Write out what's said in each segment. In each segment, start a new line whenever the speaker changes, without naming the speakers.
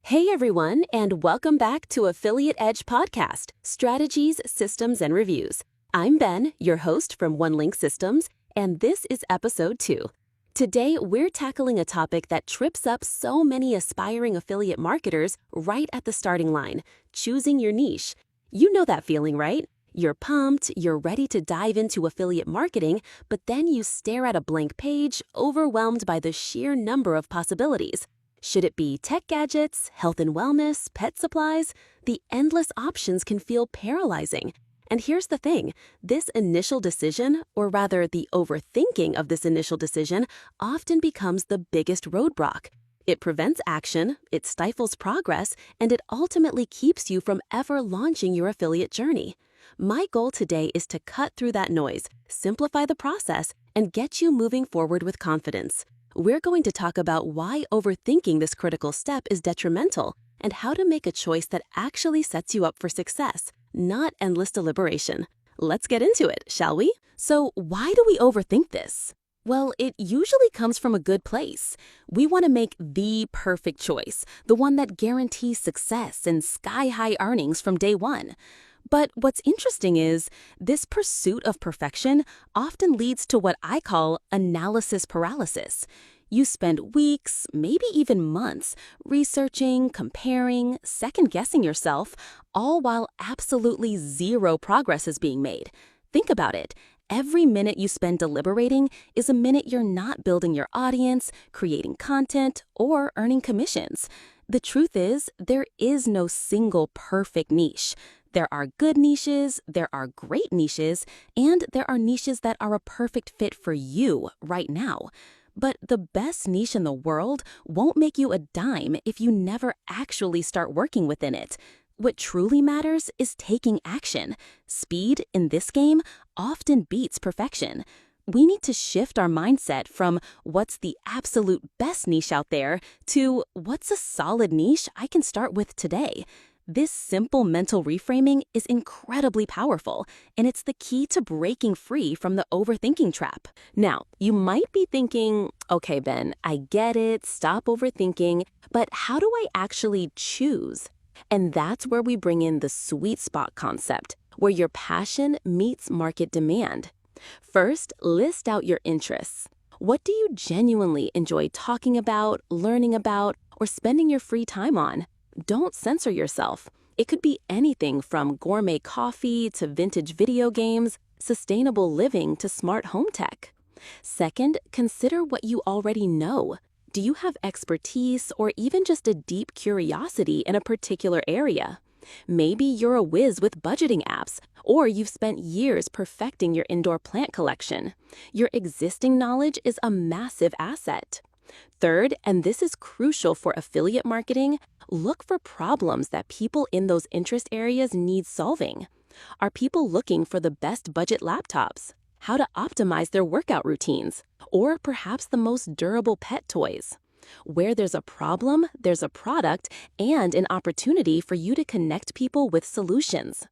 Hey everyone, and welcome back to Affiliate Edge Podcast, Strategies, Systems, and Reviews. I'm Ben, your host from One Link Systems, and this is episode 2. Today, we're tackling a topic that trips up so many aspiring affiliate marketers right at the starting line, choosing your niche. You know that feeling, right? You're pumped, you're ready to dive into affiliate marketing, but then you stare at a blank page, overwhelmed by the sheer number of possibilities. Should it be tech gadgets, health and wellness, pet supplies? The endless options can feel paralyzing. And here's the thing, this initial decision, or rather the overthinking of this initial decision, often becomes the biggest roadblock. It prevents action, it stifles progress, and it ultimately keeps you from ever launching your affiliate journey. My goal today is to cut through that noise, simplify the process, and get you moving forward with confidence. We're going to talk about why overthinking this critical step is detrimental and how to make a choice that actually sets you up for success, not endless deliberation. Let's get into it, shall we? So, why do we overthink this? Well, it usually comes from a good place. We want to make the perfect choice, the one that guarantees success and sky-high earnings from day one. But what's interesting is, this pursuit of perfection often leads to what I call analysis paralysis. You spend weeks, maybe even months, researching, comparing, second-guessing yourself, all while absolutely zero progress is being made. Think about it. Every minute you spend deliberating is a minute you're not building your audience, creating content, or earning commissions. The truth is, there is no single perfect niche. There are good niches, there are great niches, and there are niches that are a perfect fit for you right now. But the best niche in the world won't make you a dime if you never actually start working within it. What truly matters is taking action. Speed, in this game, often beats perfection. We need to shift our mindset from what's the absolute best niche out there to what's a solid niche I can start with today. This simple mental reframing is incredibly powerful, and it's the key to breaking free from the overthinking trap. Now, you might be thinking, okay, Ben, I get it, stop overthinking, but how do I actually choose? And that's where we bring in the sweet spot concept, where your passion meets market demand. First, list out your interests. What do you genuinely enjoy talking about, learning about, or spending your free time on? Don't censor yourself. It could be anything from gourmet coffee to vintage video games, sustainable living to smart home tech. Second, consider what you already know. Do you have expertise or even just a deep curiosity in a particular area? Maybe you're a whiz with budgeting apps, or you've spent years perfecting your indoor plant collection. Your existing knowledge is a massive asset. Third, and this is crucial for affiliate marketing, look for problems that people in those interest areas need solving. Are people looking for the best budget laptops? How to optimize their workout routines? Or perhaps the most durable pet toys? Where there's a problem, there's a product and an opportunity for you to connect people with solutions.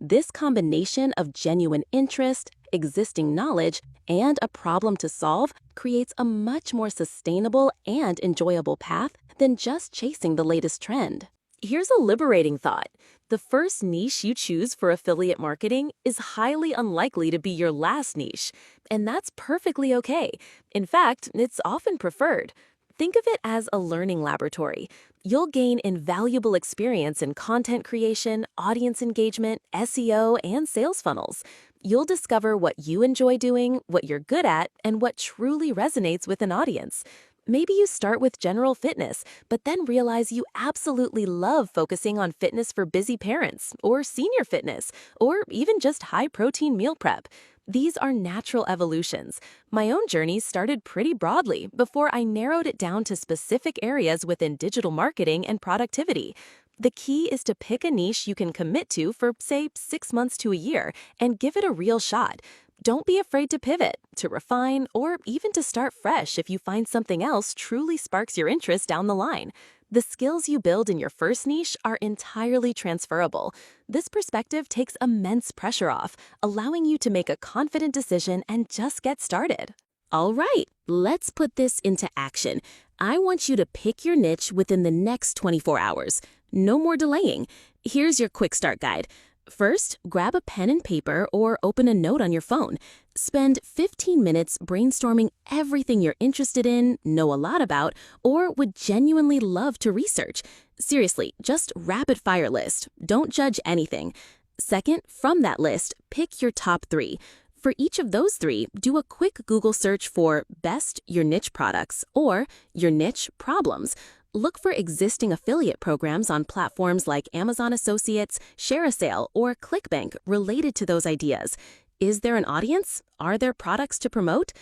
This combination of genuine interest, existing knowledge, and a problem to solve creates a much more sustainable and enjoyable path than just chasing the latest trend. Here's a liberating thought. The first niche you choose for affiliate marketing is highly unlikely to be your last niche, and that's perfectly okay. In fact, it's often preferred. Think of it as a learning laboratory. You'll gain invaluable experience in content creation, audience engagement, SEO, and sales funnels. You'll discover what you enjoy doing, what you're good at, and what truly resonates with an audience. Maybe you start with general fitness, but then realize you absolutely love focusing on fitness for busy parents, or senior fitness, or even just high-protein meal prep. These are natural evolutions. My own journey started pretty broadly before I narrowed it down to specific areas within digital marketing and productivity. The key is to pick a niche you can commit to for, say, 6 months to a year and give it a real shot. Don't be afraid to pivot, to refine, or even to start fresh if you find something else truly sparks your interest down the line. The skills you build in your first niche are entirely transferable. This perspective takes immense pressure off, allowing you to make a confident decision and just get started. All right, let's put this into action. I want you to pick your niche within the next 24 hours. No more delaying. Here's your quick start guide. First, grab a pen and paper or open a note on your phone. Spend 15 minutes brainstorming everything you're interested in, know a lot about, or would genuinely love to research. Seriously, just rapid fire list. Don't judge anything. Second, from that list, pick your top 3. For each of those 3, do a quick Google search for best your niche products or your niche problems. Look for existing affiliate programs on platforms like Amazon Associates, Share a Sale, or ClickBank related to those ideas. Is there an audience? Are there products to promote?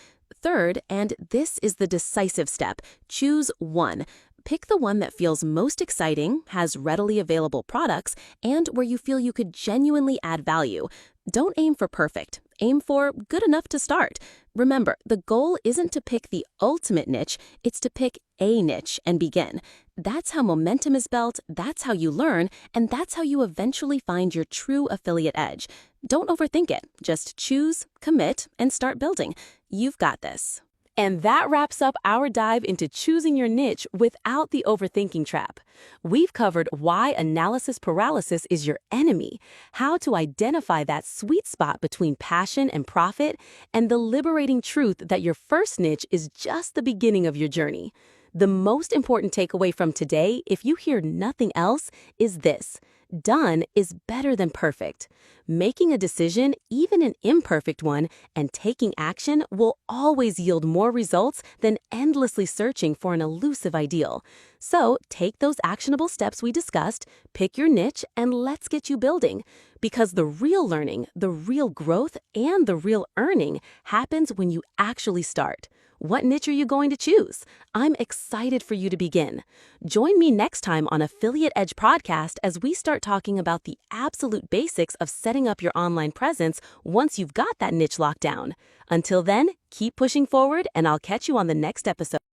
Third, and this is the decisive step, choose one. Pick the one that feels most exciting, has readily available products, and where you feel you could genuinely add value. Don't aim for perfect. Aim for good enough to start. Remember, the goal isn't to pick the ultimate niche, it's to pick a niche and begin. That's how momentum is built, that's how you learn, and that's how you eventually find your true affiliate edge. Don't overthink it. Just choose, commit, and start building. You've got this. And that wraps up our dive into choosing your niche without the overthinking trap. We've covered why analysis paralysis is your enemy, how to identify that sweet spot between passion and profit, and the liberating truth that your first niche is just the beginning of your journey. The most important takeaway from today, if you hear nothing else, is this: done is better than perfect. Making a decision, even an imperfect one, and taking action will always yield more results than endlessly searching for an elusive ideal. So take those actionable steps we discussed, pick your niche, and let's get you building. Because the real learning, the real growth, and the real earning happens when you actually start. What niche are you going to choose? I'm excited for you to begin. Join me next time on Affiliate Edge Podcast as we start talking about the absolute basics of setting up your online presence once you've got that niche locked down. Until then, keep pushing forward, and I'll catch you on the next episode.